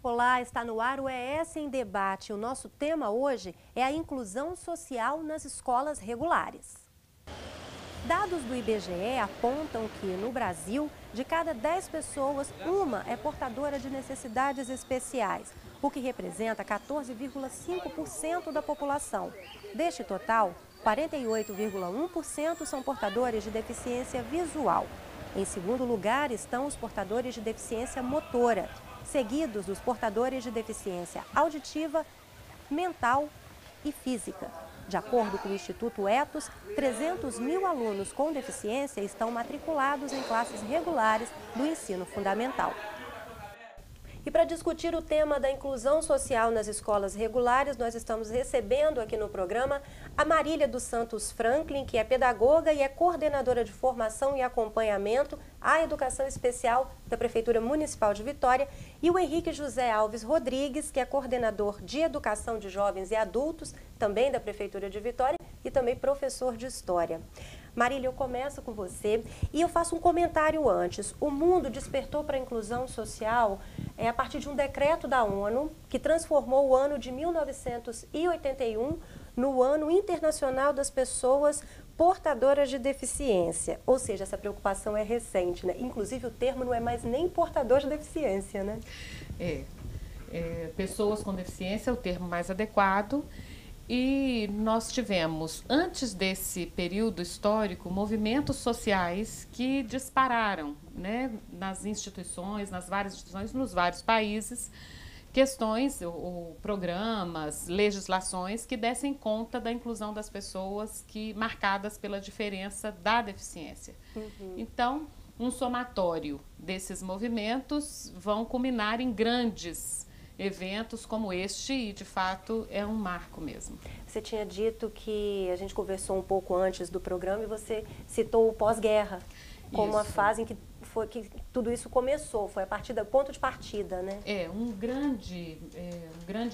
Olá, está no ar o ES em Debate. O nosso tema hoje é a inclusão social nas escolas regulares. Dados do IBGE apontam que, no Brasil, de cada 10 pessoas, uma é portadora de necessidades especiais, o que representa 14,5% da população. Deste total, 48,1% são portadores de deficiência visual. Em segundo lugar estão os portadores de deficiência motora, seguidos dos portadores de deficiência auditiva, mental e física. De acordo com o Instituto Etos, 300 mil alunos com deficiência estão matriculados em classes regulares do ensino fundamental. E para discutir o tema da inclusão social nas escolas regulares, nós estamos recebendo aqui no programa a Marília dos Santos Franklin, que é pedagoga e é coordenadora de formação e acompanhamento à educação especial da Prefeitura Municipal de Vitória, e o Henrique José Alves Rodrigues, que é coordenador de educação de jovens e adultos, também da Prefeitura de Vitória, e também professor de História. Marília, eu começo com você e eu faço um comentário antes. O mundo despertou para a inclusão social a partir de um decreto da ONU que transformou o ano de 1981 no Ano Internacional das Pessoas Portadoras de Deficiência. Ou seja, essa preocupação é recente, né? Inclusive o termo não é mais nem portador de deficiência, né? Pessoas com deficiência é o termo mais adequado. E nós tivemos, antes desse período histórico, movimentos sociais que dispararam, né, nas instituições, nas várias instituições, nos vários países, questões ou programas, legislações que dessem conta da inclusão das pessoas marcadas pela diferença da deficiência. Então, um somatório desses movimentos vão culminar em grandes eventos como este, e de fato é um marco mesmo. Você tinha dito que a gente conversou um pouco antes do programa e você citou o pós-guerra como uma fase em que tudo isso começou, foi a partir do ponto de partida, né? Um grande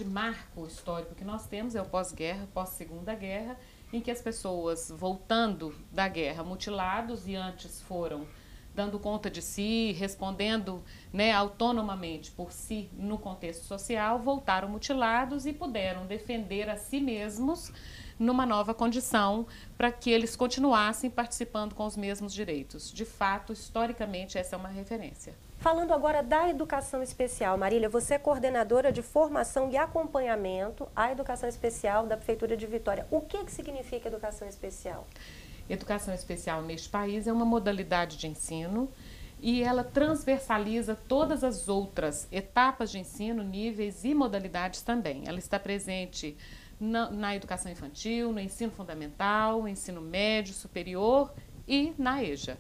marco histórico que nós temos é o pós-guerra, pós-segunda guerra, em que as pessoas voltando da guerra mutilados e antes foram dando conta de si, respondendo, né, autonomamente por si no contexto social, voltaram mutilados e puderam defender a si mesmos numa nova condição para que eles continuassem participando com os mesmos direitos. De fato, historicamente, essa é uma referência. Falando agora da educação especial, Marília, você é coordenadora de formação e acompanhamento à educação especial da Prefeitura de Vitória. O que significa educação especial? Educação especial neste país é uma modalidade de ensino e ela transversaliza todas as outras etapas de ensino, níveis e modalidades também. Ela está presente na educação infantil, no ensino fundamental, no ensino médio, superior e na EJA.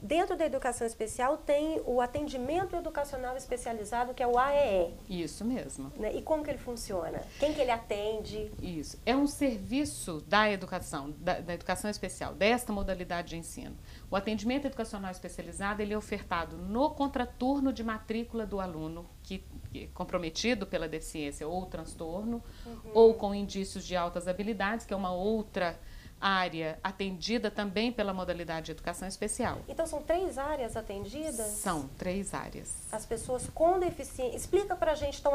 Dentro da educação especial tem o atendimento educacional especializado, que é o AEE. Isso mesmo. E como que ele funciona? Quem que ele atende? Isso. É um serviço da educação, da educação especial, desta modalidade de ensino. O atendimento educacional especializado ele é ofertado no contraturno de matrícula do aluno que é comprometido pela deficiência ou transtorno, ou com indícios de altas habilidades, que é uma outra área atendida também pela modalidade de educação especial. Então são 3 áreas atendidas? São 3 áreas. As pessoas com deficiência. Explica pra gente então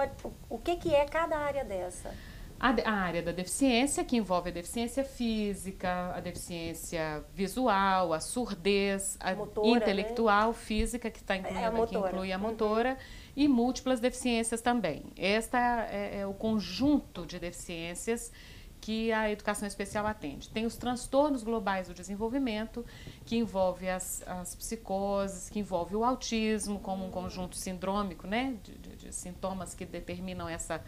o que é cada área dessa. A área da deficiência, que envolve a deficiência física, a deficiência visual, a surdez, a motora, intelectual, né? Física, que está incluindo aqui, inclui a motora, e múltiplas deficiências também. Esta é o conjunto de deficiências que a educação especial atende. Tem os transtornos globais do desenvolvimento, que envolve as psicoses, que envolve o autismo como um conjunto sindrômico, né, de sintomas que determinam essa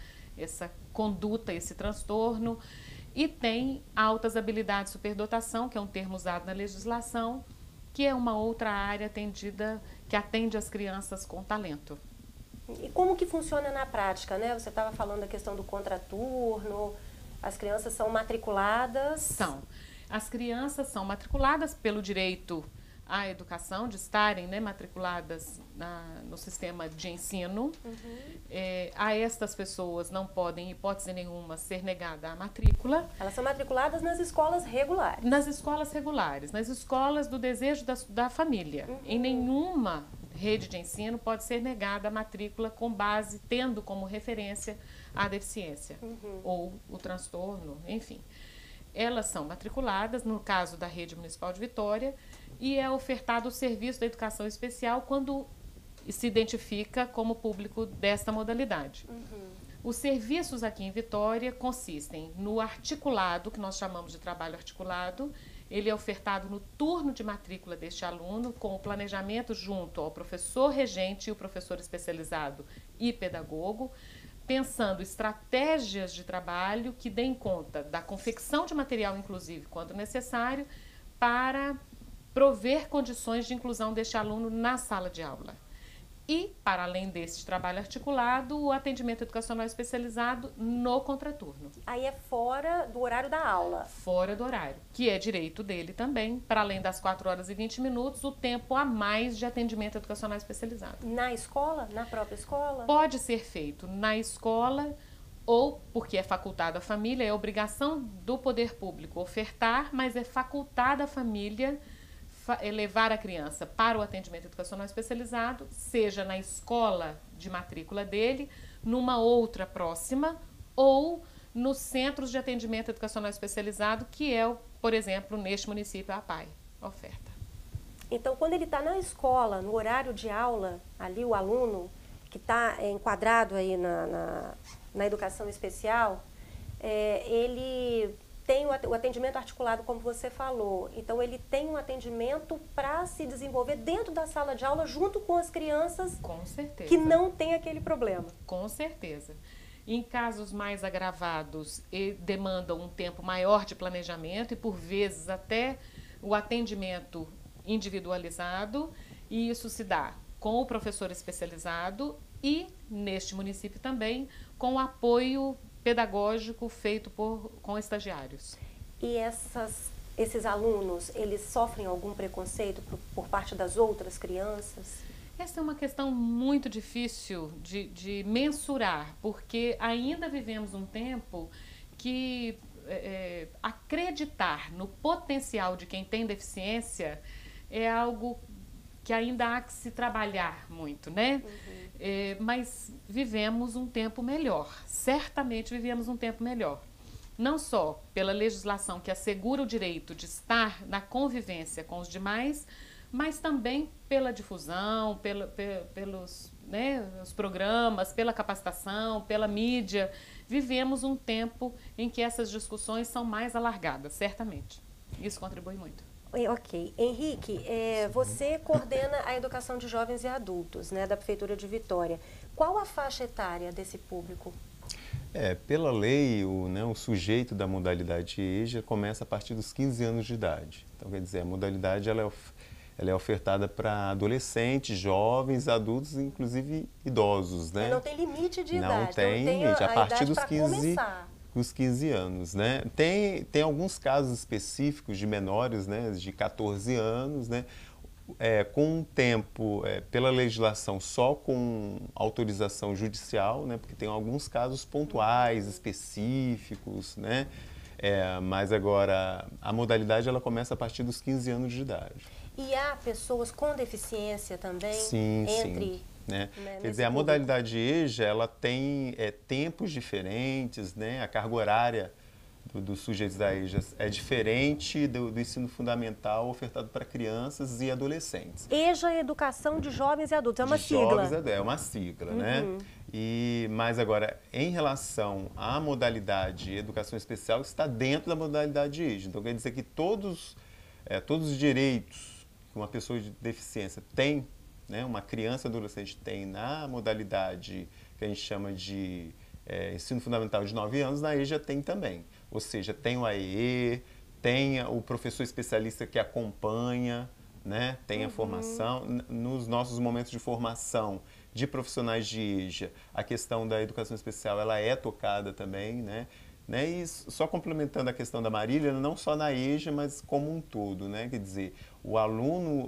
conduta, esse transtorno. E tem altas habilidades superdotação, que é um termo usado na legislação, que é uma outra área atendida, que atende as crianças com talento. E como que funciona na prática, né? Você estava falando da questão do contraturno. As crianças são matriculadas? São. As crianças são matriculadas pelo direito à educação, de estarem, né, matriculadas no sistema de ensino. A estas pessoas não podem, em hipótese nenhuma, ser negada a matrícula. Elas são matriculadas nas escolas regulares? Nas escolas regulares, nas escolas do desejo da família. Em nenhuma rede de ensino, pode ser negada a matrícula com base, tendo como referência a deficiência ou o transtorno, enfim. Elas são matriculadas, no caso da Rede Municipal de Vitória, e é ofertado o serviço da educação especial quando se identifica como público desta modalidade. Os serviços aqui em Vitória consistem no articulado, que nós chamamos de trabalho articulado. Ele é ofertado no turno de matrícula deste aluno, com o planejamento junto ao professor regente e o professor especializado e pedagogo, pensando estratégias de trabalho que deem conta da confecção de material, inclusive, quando necessário, para prover condições de inclusão deste aluno na sala de aula. E, para além desse trabalho articulado, o atendimento educacional especializado no contraturno. Aí é fora do horário da aula? Fora do horário, que é direito dele também, para além das 4 horas e 20 minutos, o tempo a mais de atendimento educacional especializado. Na escola? Na própria escola? Pode ser feito na escola ou, porque é facultado à família, é obrigação do poder público ofertar, mas é facultado à família levar a criança para o atendimento educacional especializado, seja na escola de matrícula dele, numa outra próxima, ou nos centros de atendimento educacional especializado, que é, por exemplo, neste município, a APAE, oferta. Então, quando ele está na escola, no horário de aula, ali o aluno que está enquadrado aí na educação especial, ele tem o atendimento articulado, como você falou. Então, ele tem um atendimento para se desenvolver dentro da sala de aula, junto com as crianças com certeza, que não têm aquele problema. Com certeza. Em casos mais agravados, demandam um tempo maior de planejamento e, por vezes, até o atendimento individualizado. E isso se dá com o professor especializado e, neste município também, com o apoio pedagógico feito com estagiários. E esses alunos, eles sofrem algum preconceito por parte das outras crianças? Essa é uma questão muito difícil de mensurar, porque ainda vivemos um tempo que acreditar no potencial de quem tem deficiência é algo que ainda há que se trabalhar muito, né? Mas vivemos um tempo melhor, certamente vivemos um tempo melhor. Não só pela legislação que assegura o direito de estar na convivência com os demais, mas também pela difusão, pelos os programas, pela capacitação, pela mídia. Vivemos um tempo em que essas discussões são mais alargadas, certamente. Isso contribui muito. Ok. Henrique, você coordena a educação de jovens e adultos, né, da Prefeitura de Vitória. Qual a faixa etária desse público? Pela lei, o sujeito da modalidade EJA começa a partir dos 15 anos de idade. Então, quer dizer, a modalidade ela é ofertada para adolescentes, jovens, adultos, inclusive idosos, né? Não tem limite de idade. Não tem limite, a partir dos 15 anos, né? Tem alguns casos específicos de menores, né, de 14 anos, né, com um tempo, pela legislação, só com autorização judicial, né, porque tem alguns casos pontuais, específicos, né, mas agora a modalidade ela começa a partir dos 15 anos de idade. E há pessoas com deficiência também? Sim. Né? Quer dizer, a modalidade EJA, ela tem tempos diferentes, né? A carga horária dos sujeitos da EJA é diferente do ensino fundamental ofertado para crianças e adolescentes. EJA é Educação de Jovens e Adultos, é uma sigla. É uma sigla, né? Mas agora, em relação à modalidade Educação Especial, está dentro da modalidade EJA. Então, quer dizer que todos os direitos que uma pessoa de deficiência tem, né, uma criança e adolescente tem na modalidade que a gente chama de ensino fundamental de 9 anos, na EJA tem também. Ou seja, tem o AEE, tem o professor especialista que acompanha, né, tem a formação. Nos nossos momentos de formação de profissionais de EJA, a questão da educação especial ela é tocada também, né? E só complementando a questão da Marília, não só na EJA, mas como um todo, né? Quer dizer, o aluno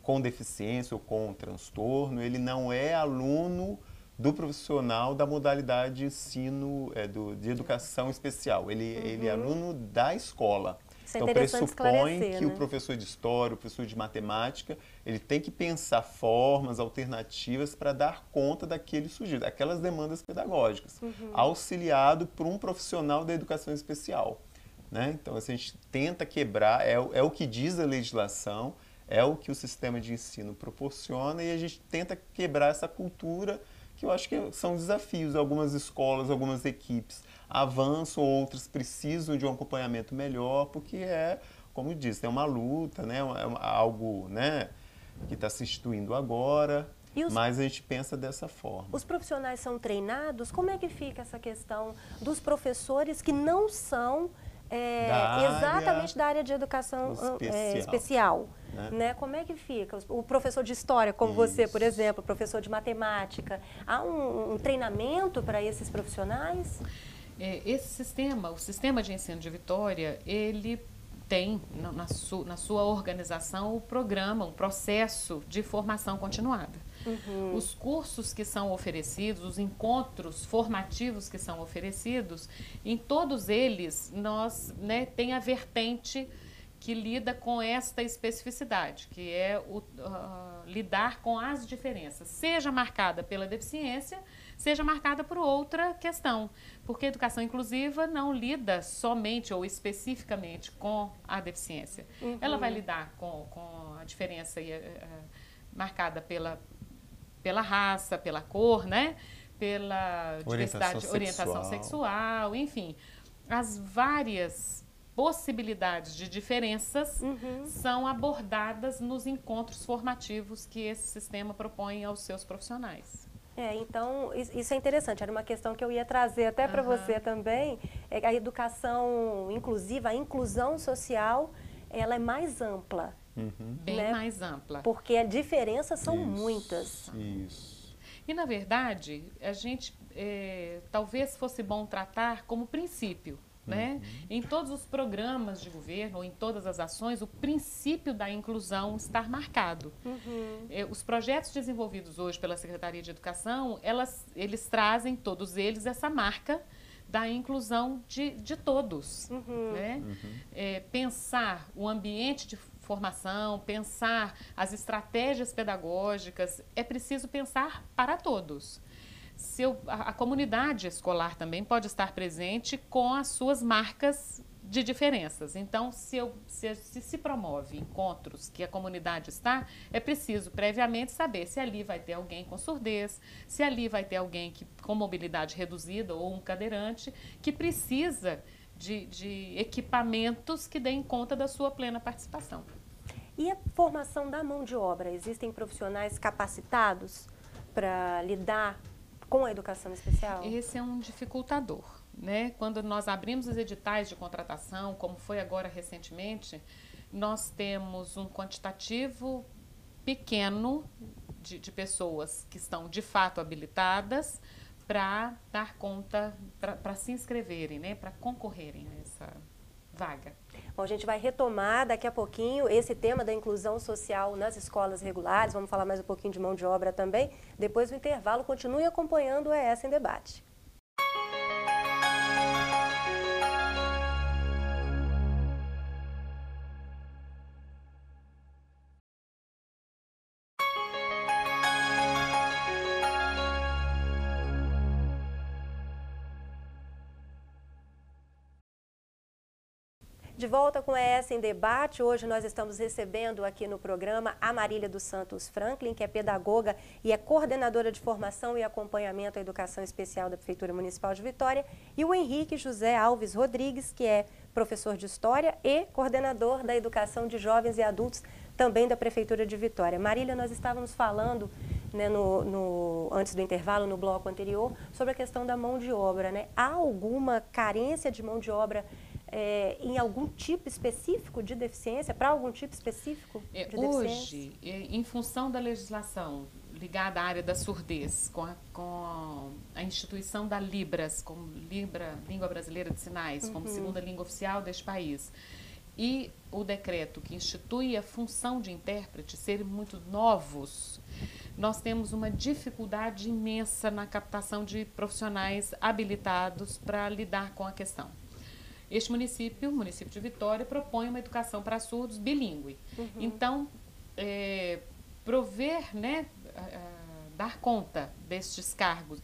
com deficiência ou com transtorno, ele não é aluno do profissional da modalidade ensino de educação especial, ele é aluno da escola. Então, pressupõe que o professor de história, o professor de matemática, ele tem que pensar formas alternativas para dar conta daquele sujeito, aquelas demandas pedagógicas, auxiliado por um profissional da educação especial. Né? Então, assim, a gente tenta quebrar, é o que diz a legislação, é o que o sistema de ensino proporciona, e a gente tenta quebrar essa cultura, que eu acho que são desafios. Algumas escolas, algumas equipes avançam, outras precisam de um acompanhamento melhor, porque como disse, é uma luta, né? É algo, né, que está se instituindo agora, mas a gente pensa dessa forma. Os profissionais são treinados? Como é que fica essa questão dos professores que não são exatamente da área de educação especial? Né? Como é que fica? O professor de história, como você, por exemplo, professor de matemática, há um treinamento para esses profissionais? O sistema de ensino de Vitória, ele tem na sua organização o programa, um processo de formação continuada. Os cursos que são oferecidos, os encontros formativos que são oferecidos, em todos eles tem a vertente que lida com esta especificidade, que é lidar com as diferenças, seja marcada pela deficiência, seja marcada por outra questão, porque a educação inclusiva não lida somente ou especificamente com a deficiência. Ela vai lidar com a diferença marcada pela raça, pela cor, né? Pela orientação sexual, enfim, as várias possibilidades de diferenças são abordadas nos encontros formativos que esse sistema propõe aos seus profissionais. Então, isso é interessante, era uma questão que eu ia trazer até para você também, a educação inclusiva, a inclusão social, ela é mais ampla. Bem mais ampla. Porque as diferenças são muitas. Isso. E, na verdade, a gente talvez fosse bom tratar como princípio, né? Em todos os programas de governo, ou em todas as ações, o princípio da inclusão está marcado. Os projetos desenvolvidos hoje pela Secretaria de Educação, eles trazem, todos eles, essa marca da inclusão de todos. Né? Pensar o ambiente de formação, pensar as estratégias pedagógicas, é preciso pensar para todos. A comunidade escolar também pode estar presente com as suas marcas de diferenças. Então, se promove encontros que a comunidade está, é preciso previamente saber se ali vai ter alguém com surdez, se ali vai ter alguém com mobilidade reduzida ou um cadeirante que precisa de equipamentos que deem conta da sua plena participação. E a formação da mão de obra? Existem profissionais capacitados para lidar com a educação especial? Esse é um dificultador, né? Quando nós abrimos os editais de contratação, como foi agora recentemente, nós temos um quantitativo pequeno de pessoas que estão de fato habilitadas para dar conta, para se inscreverem, né? Para concorrerem a essa vaga. Bom, a gente vai retomar daqui a pouquinho esse tema da inclusão social nas escolas regulares, vamos falar mais um pouquinho de mão de obra também. Depois do intervalo, continue acompanhando o ES em Debate. De volta com o ES em Debate, hoje nós estamos recebendo aqui no programa a Marília dos Santos Franklin, que é pedagoga e é coordenadora de formação e acompanhamento à educação especial da Prefeitura Municipal de Vitória, e o Henrique José Alves Rodrigues, que é professor de História e coordenador da educação de jovens e adultos também da Prefeitura de Vitória. Marília, nós estávamos falando, né, antes do intervalo, no bloco anterior, sobre a questão da mão de obra, né? Há alguma carência de mão de obra em algum tipo específico de deficiência, para algum tipo específico de deficiência? Hoje, em função da legislação ligada à área da surdez, com a instituição da Libras, como Língua Brasileira de Sinais, como segunda língua oficial deste país, e o decreto que institui a função de intérprete serem muito novos, nós temos uma dificuldade imensa na captação de profissionais habilitados para lidar com a questão. Este município, o município de Vitória, propõe uma educação para surdos bilíngue. Então, prover, né, dar conta destes cargos,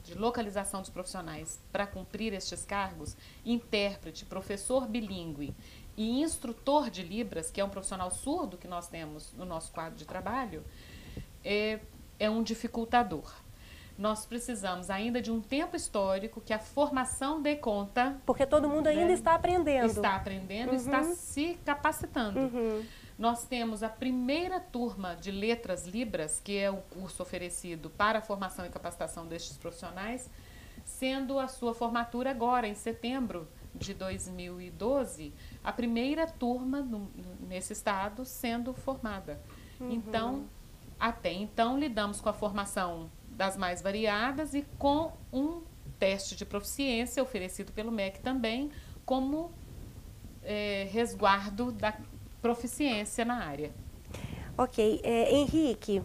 de localização dos profissionais para cumprir estes cargos, intérprete, professor bilíngue e instrutor de Libras, que é um profissional surdo que nós temos no nosso quadro de trabalho, é um dificultador. Nós precisamos ainda de um tempo histórico que a formação dê conta. Porque todo mundo ainda está aprendendo. Está aprendendo, está se capacitando. Nós temos a primeira turma de Letras Libras, que é o curso oferecido para a formação e capacitação destes profissionais, sendo a sua formatura agora, em setembro de 2012, a primeira turma nesse estado sendo formada. Então, até então, lidamos com a formação das mais variadas e com um teste de proficiência oferecido pelo MEC também, como resguardo da proficiência na área. Ok. Henrique,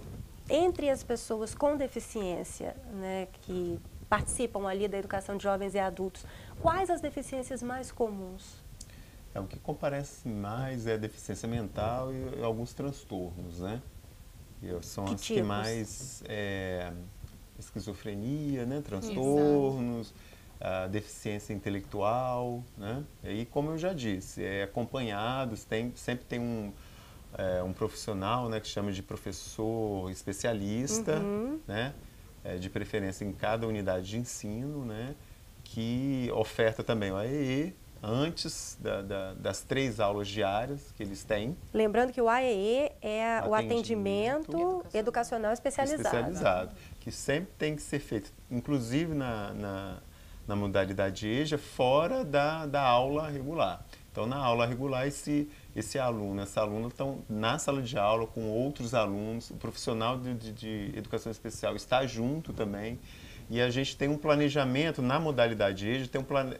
entre as pessoas com deficiência, né, que participam ali da educação de jovens e adultos, quais as deficiências mais comuns? O que comparece mais é a deficiência mental e alguns transtornos, né? São as que mais... esquizofrenia, né? Transtornos, deficiência intelectual, né? E como eu já disse, acompanhados, sempre tem um profissional, né, que chama de professor especialista, né? De preferência em cada unidade de ensino, né? Que oferta também o AEE, antes das 3 aulas diárias que eles têm. Lembrando que o AEE é o atendimento educacional especializado. Que sempre tem que ser feito, inclusive na modalidade EJA, fora da aula regular. Então, na aula regular, esse aluno, essa aluna estão na sala de aula com outros alunos, o profissional de educação especial está junto também. E a gente tem um planejamento, na modalidade EJA,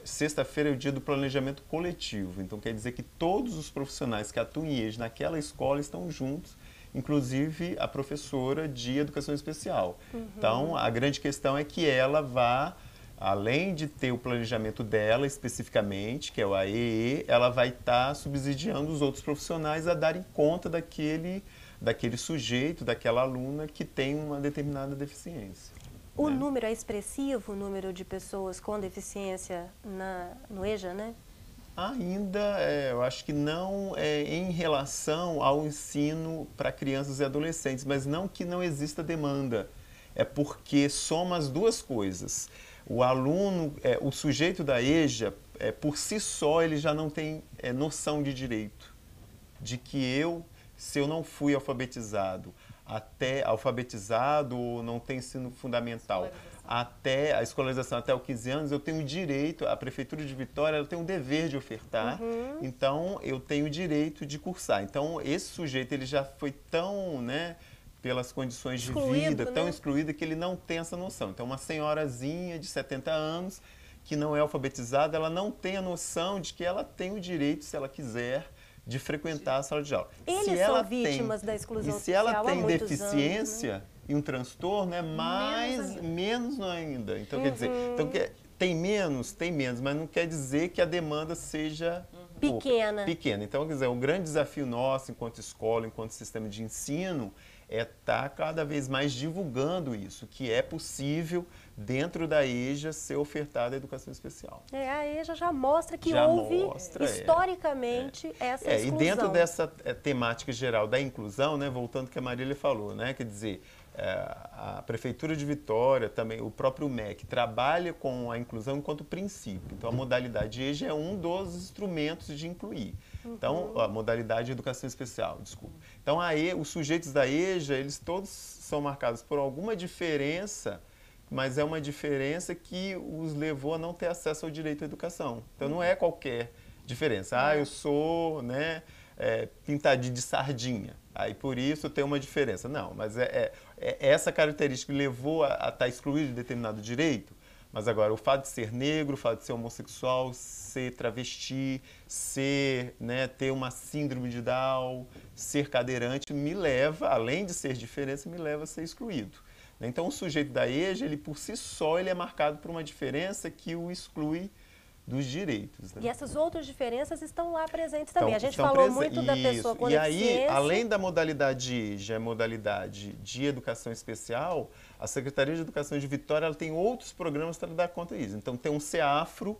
sexta-feira é o dia do planejamento coletivo. Então, quer dizer que todos os profissionais que atuam em EJA naquela escola estão juntos, inclusive a professora de educação especial. Então, a grande questão é que ela vá, além de ter o planejamento dela especificamente, que é o AEE, ela vai estar subsidiando os outros profissionais a darem conta daquele sujeito, daquela aluna que tem uma determinada deficiência. O número é expressivo, o número de pessoas com deficiência no EJA, né? Ainda, eu acho que não em relação ao ensino para crianças e adolescentes, mas não que não exista demanda. É porque soma as duas coisas. O aluno, o sujeito da EJA, por si só, ele já não tem noção de direito. De que se eu não fui alfabetizado, ou não tem ensino fundamental, até a escolarização até os 15 anos, eu tenho direito, a Prefeitura de Vitória ela tem um dever de ofertar, então eu tenho o direito de cursar. Então, esse sujeito ele já foi tão, né, pelas condições de vida, tão excluído que ele não tem essa noção. Então, uma senhorazinha de 70 anos que não é alfabetizada, ela não tem a noção de que ela tem o direito, se ela quiser, de frequentar a sala de aula. Eles são vítimas da exclusão social há muitos anos. E se ela tem deficiência e um transtorno, menos ainda. Então, quer dizer, tem menos, mas não quer dizer que a demanda seja pequena. Então, quer dizer, o grande desafio nosso, enquanto escola, enquanto sistema de ensino, é estar cada vez mais divulgando isso, que é possível, dentro da EJA, ser ofertada a educação especial. A EJA já mostra que houve, historicamente, essa exclusão. E dentro dessa temática geral da inclusão, né, voltando ao que a Marília falou, né, quer dizer, a Prefeitura de Vitória, também o próprio MEC, trabalha com a inclusão enquanto princípio. Então, a modalidade EJA é um dos instrumentos de incluir. Então, a modalidade de educação especial, desculpa. Então, os sujeitos da EJA, eles todos são marcados por alguma diferença, mas é uma diferença que os levou a não ter acesso ao direito à educação. Então, não é qualquer diferença. Eu sou, né, pintadinho de sardinha, aí por isso tem uma diferença. Não, mas essa característica que levou a estar excluído de determinado direito. Mas agora, o fato de ser negro, o fato de ser homossexual, ser travesti, ter uma síndrome de Down, ser cadeirante, me leva, além de ser diferença, me leva a ser excluído. Então, o sujeito da EJA, ele por si só, ele é marcado por uma diferença que o exclui dos direitos. Né? E essas outras diferenças estão lá presentes também. A gente falou muito da pessoa com deficiência. E aí, além da modalidade IJA, a modalidade de educação especial, a Secretaria de Educação de Vitória ela tem outros programas para dar conta disso. Então, tem um CEAFRO,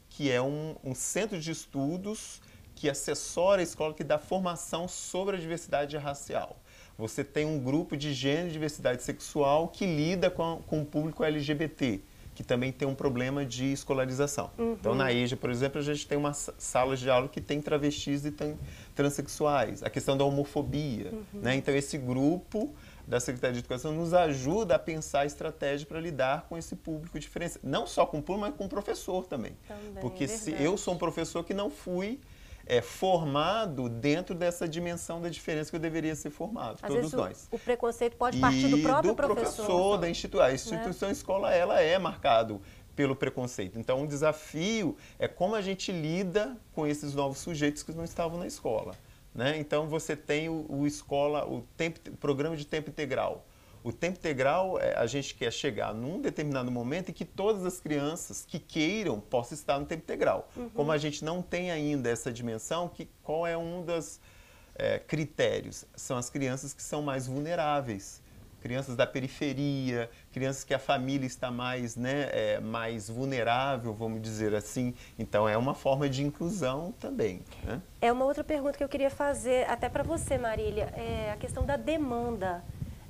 que é um centro de estudos que assessora a escola, que dá formação sobre a diversidade racial. Você tem um grupo de gênero e diversidade sexual que lida com o público LGBT, que também tem um problema de escolarização. Então, na EJA, por exemplo, a gente tem uma sala de aula que tem travestis e tem transexuais. A questão da homofobia. Né? Então, esse grupo da Secretaria de Educação nos ajuda a pensar a estratégia para lidar com esse público diferenciado. Não só com o público, mas com o professor também. Porque se eu sou um professor que não fui formado dentro dessa dimensão da diferença que eu deveria ser formado, Às todos vezes nós. O preconceito pode partir do próprio professor, da instituição. A instituição escola, ela é marcada pelo preconceito. Então, o desafio é como a gente lida com esses novos sujeitos que não estavam na escola. Né? Então, você tem o programa de tempo integral. O tempo integral, a gente quer chegar num determinado momento em que todas as crianças que queiram possam estar no tempo integral. Como a gente não tem ainda essa dimensão, qual é um dos critérios? São as crianças que são mais vulneráveis. Crianças da periferia, crianças que a família está mais, mais vulnerável, vamos dizer assim. Então, é uma forma de inclusão também. Né? É uma outra pergunta que eu queria fazer, até para você, Marília, a questão da demanda.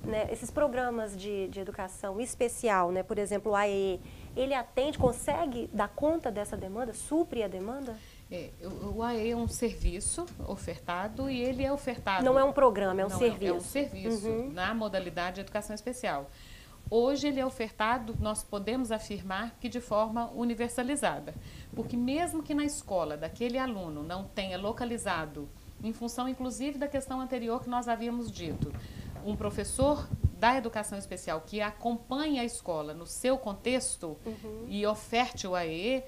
Né, esses programas de educação especial, né, por exemplo, o AE, ele atende, consegue dar conta dessa demanda, supre a demanda? O AE é um serviço ofertado e ele é ofertado... Não é um programa, é um serviço. É um serviço na modalidade de educação especial. Hoje ele é ofertado, nós podemos afirmar que de forma universalizada, porque mesmo que na escola daquele aluno não tenha localizado, em função inclusive da questão anterior que nós havíamos dito, um professor da educação especial que acompanhe a escola no seu contexto e oferte o AE,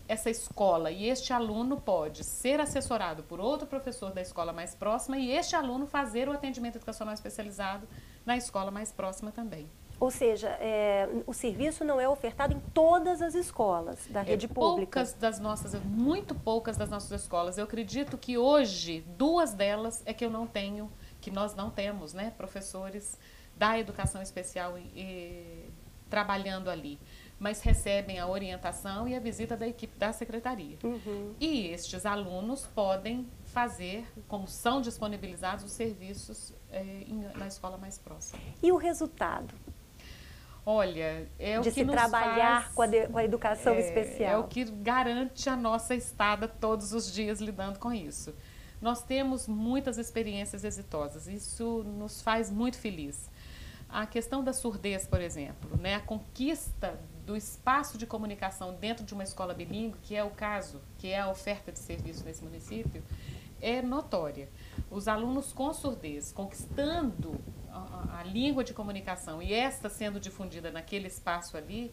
essa escola e este aluno pode ser assessorado por outro professor da escola mais próxima e este aluno fazer o atendimento educacional especializado na escola mais próxima também. Ou seja, o serviço não é ofertado em todas as escolas da rede pública? Muito poucas das nossas escolas. Eu acredito que hoje, 2 delas é que nós não temos, né, professores da educação especial trabalhando ali, mas recebem a orientação e a visita da equipe da secretaria. E estes alunos podem fazer, como são disponibilizados os serviços na escola mais próxima. E o resultado? Olha, o que se trabalhar com a educação especial. É o que garante a nossa estada todos os dias lidando com isso. Nós temos muitas experiências exitosas, isso nos faz muito feliz. A questão da surdez, por exemplo, né, a conquista do espaço de comunicação dentro de uma escola bilíngue, que é o caso, que é a oferta de serviço nesse município, é notória. Os alunos com surdez conquistando a língua de comunicação e esta sendo difundida naquele espaço ali,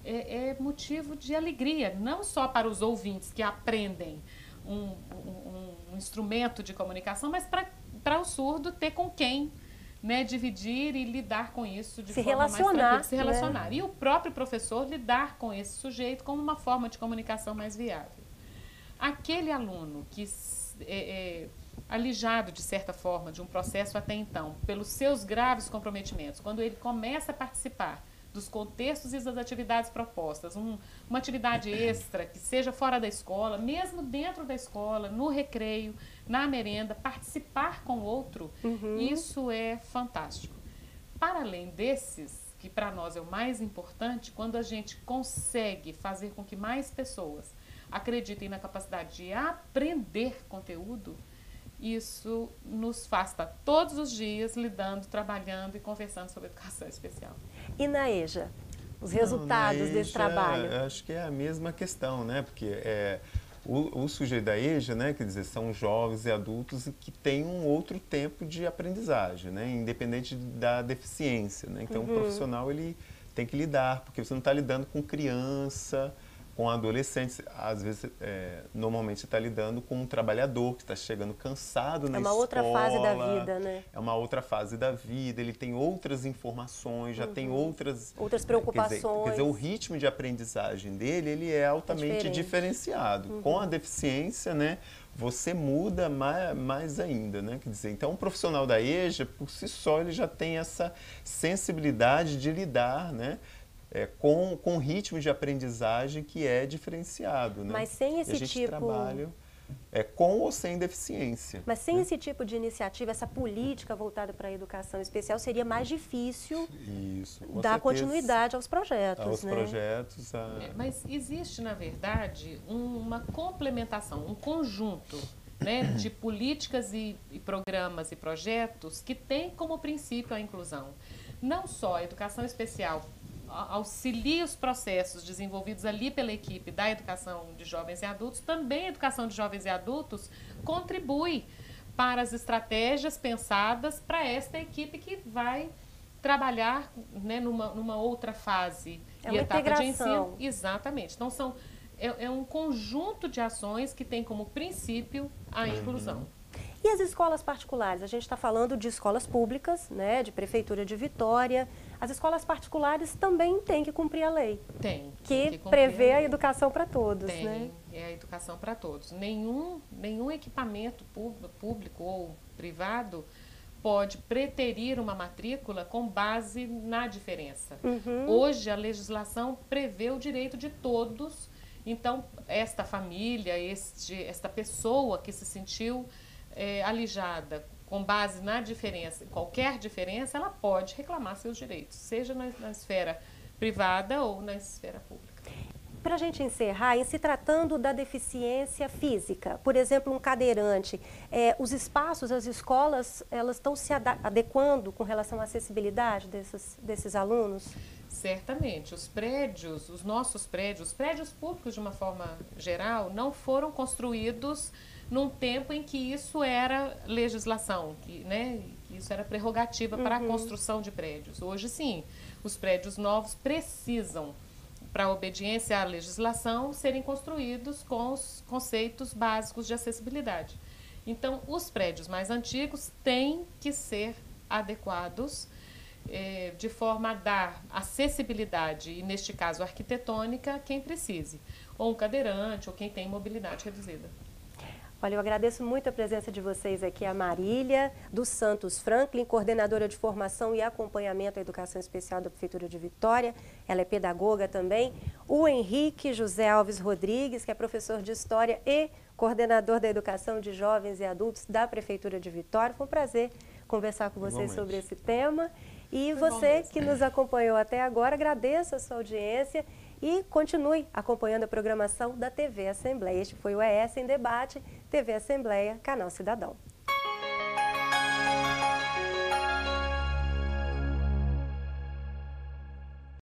é motivo de alegria, não só para os ouvintes que aprendem um instrumento de comunicação, mas para o surdo ter com quem, né, dividir e lidar com isso de forma mais tranquila, se relacionar. Né? E o próprio professor lidar com esse sujeito como uma forma de comunicação mais viável. Aquele aluno que alijado, de certa forma, de um processo até então, pelos seus graves comprometimentos, quando ele começa a participar dos contextos e das atividades propostas, uma atividade extra que seja fora da escola, mesmo dentro da escola, no recreio, na merenda, participar com o outro, isso é fantástico. Para além desses, que para nós é o mais importante, quando a gente consegue fazer com que mais pessoas acreditem na capacidade de aprender conteúdo, isso nos faz estar todos os dias lidando, trabalhando e conversando sobre educação especial. E na EJA? Os resultados desse trabalho? Acho que é a mesma questão, né? Porque o sujeito da EJA, né, quer dizer, são jovens e adultos que têm um outro tempo de aprendizagem, né, independente da deficiência, né? Então, o profissional ele tem que lidar, porque você não está lidando com criança, com adolescentes, às vezes, normalmente você está lidando com um trabalhador que está chegando cansado na escola. É uma outra fase da vida, né? É uma outra fase da vida, ele tem outras informações, já tem outras preocupações. Quer dizer, o ritmo de aprendizagem dele, ele é altamente diferenciado. Com a deficiência, né, você muda mais ainda, né? Quer dizer, então, um profissional da EJA, por si só, ele já tem essa sensibilidade de lidar, né, com um ritmo de aprendizagem que é diferenciado, né? Mas sem esse tipo... A gente trabalha com ou sem deficiência. Mas sem esse tipo de iniciativa, essa política voltada para a educação especial, seria mais difícil dar continuidade aos projetos, né? Mas existe, na verdade, uma complementação, um conjunto, né, de políticas e programas e projetos que tem como princípio a inclusão. Não só a educação especial auxilia os processos desenvolvidos ali pela equipe da educação de jovens e adultos, também a educação de jovens e adultos contribui para as estratégias pensadas para esta equipe que vai trabalhar, né, numa outra fase e etapa de ensino. Exatamente. Então, é um conjunto de ações que tem como princípio a inclusão. E as escolas particulares? A gente está falando de escolas públicas, né, de Prefeitura de Vitória. As escolas particulares também têm que cumprir a lei. Tem que prevê a educação para todos, né? É a educação para todos. Nenhum equipamento público ou privado pode preterir uma matrícula com base na diferença. Hoje, a legislação prevê o direito de todos. Então, esta família, esta pessoa que se sentiu alijada com base na diferença, qualquer diferença, ela pode reclamar seus direitos, seja na esfera privada ou na esfera pública. Para a gente encerrar, em se tratando da deficiência física, por exemplo, um cadeirante, os espaços, as escolas, elas estão se adequando com relação à acessibilidade desses alunos? Certamente. Os nossos prédios, os prédios públicos de uma forma geral, não foram construídos num tempo em que isso era legislação, que isso era prerrogativa para a construção de prédios. Hoje, sim, os prédios novos precisam, para a obediência à legislação, serem construídos com os conceitos básicos de acessibilidade. Então, os prédios mais antigos têm que ser adequados de forma a dar acessibilidade, e neste caso arquitetônica, a quem precise, ou um cadeirante, ou quem tem mobilidade reduzida. Olha, eu agradeço muito a presença de vocês aqui, a Marília dos Santos Franklin, coordenadora de formação e acompanhamento à educação especial da Prefeitura de Vitória, ela é pedagoga também, o Henrique José Alves Rodrigues, que é professor de História e coordenador da educação de jovens e adultos da Prefeitura de Vitória. Foi um prazer conversar com vocês sobre esse tema. E você que nos acompanhou até agora, agradeço a sua audiência e continue acompanhando a programação da TV Assembleia. Este foi o ES em Debate, TV Assembleia, Canal Cidadão.